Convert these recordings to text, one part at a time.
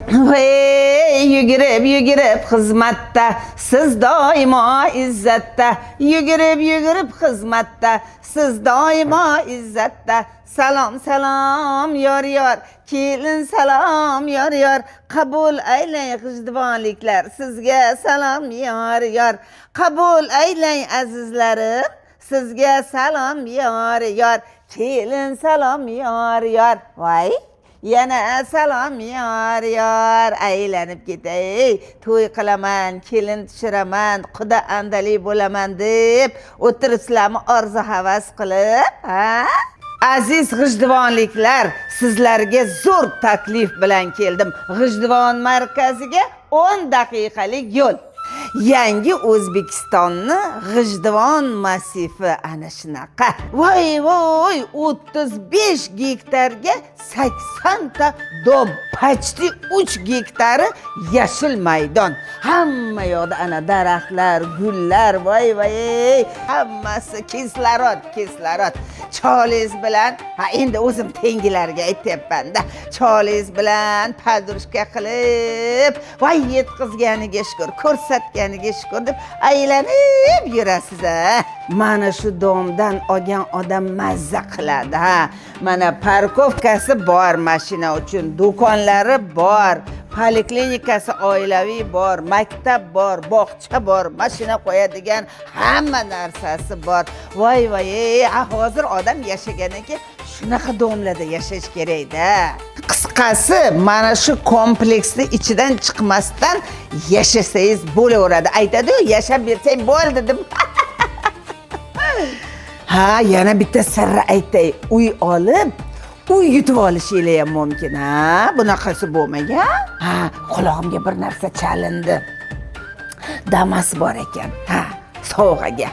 Hey, yugurib xizmatda, siz doimo izzatda. Yugurib xizmatda, siz doimo izzatda. Salom yor, kelin salom yor. Qabul aylang g'ijduvonliklar, sizga salom yor. Qabul aylang azizlarim, sizga salom yor. Kelin salom yor. Voy, yana salom yor. Aylanib ketay, to'y qilaman, kelin tushiraman, quda andali bo'laman deb o'tiribsizlarmi orzu havas qilib, ha? Aziz g'ijduvonliklar, sizlarga zo'r taklif bilan keldim. G'ijduvon markaziga 10 daqiqalik yo'l. Yangi O'zbekistonni G'ijduvon massifi ana shunaqa. Voy, 35 gektarga 80 ta dom, почти 3 gektari yashil maydon. Hamma yoqda ana daraxtlar, gullar, voy, hammasi kislorod. Cholingiz bilan, endi o'zim tengilarga aytyapman-da. Cholingiz bilan padrushka qilib, voy yetkazganiga shukr, ko'rsatganiga shukr deb aylanib yurasiz, ha. Mana shu domdan olgan odam mazza qiladi, ha. Mana parkovkasi bor mashina uchun, do'konlari bor, poliklinikasi oilaviy bor, maktab bor, bog'cha bor, mashina qo'yadigan hamma narsasi bor. Voy, hozir odam yashagandan keyin shunaqa domlarda yashash kerak-da. Qisqasi, mana shu kompleksni ichidan chiqmasdan yashasangiz bo'laveradi. Aytadi-ku, yashab bersang bo'ldi deb. Ha, yana bitta sirni aytay. Uy olib, uy yutib olishingiz ham mumkin, ha? Bunaqasi bo'lmagan. Ha, qulog'imga bir narsa chalindi. Damas bor ekan. Ha, sovg'aga.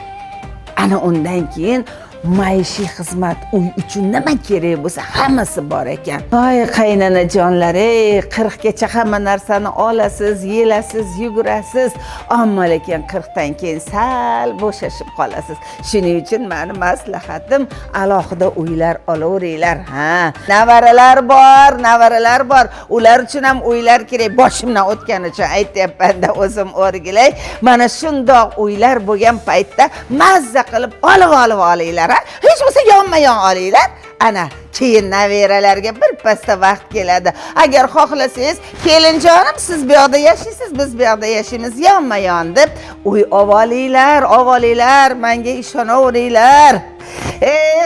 Ana undan keyin maishiy xizmat, uy uchun nima kerak bo'lsa hammasi bor ekan. Voy qaynanajonlar, 40 gacha hamma narsani olasiz, yelasiz, yugurasiz. Ammo lekin 40 dan keyin sal bo'shashib qolasiz. Shuning uchun meni maslahatim, alohida uylar olaveringlar, ha. Navaralar bor. Ular uchun ham uylar kerak. Boshimdan o'tgani uchun aytyapman-da, o'zim o'rgilay. Mana shundoq uylar bo'lgan paytda mazza qilib olib olinglar. Hech bo'lsa yonma-yon olinglar. Ana, keyin navaralarga bir pasda vaqt keladi. Agar xohlasangiz, kelinjonim siz bu yoqda yashaysiz, biz bu yoqda yashaymiz yonma-yon deb uy olinglar, menga ishonaveringlar.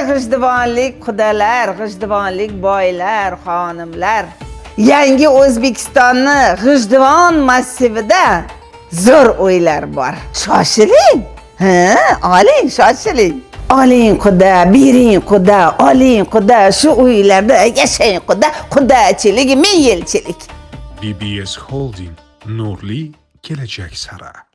G'ijduvonlik qudalar, g'ijduvonlik boylar, xonimlar. Yangi O'zbekistonni G'ijduvon massivida zo'r uylar bor. Shoshiling. Oling, shoshiling. Oling quda, bering quda, oling quda, shu uylarda yashang quda, qudachilik 1000 yilchilik. BBS Holding, nurli kelajak sari.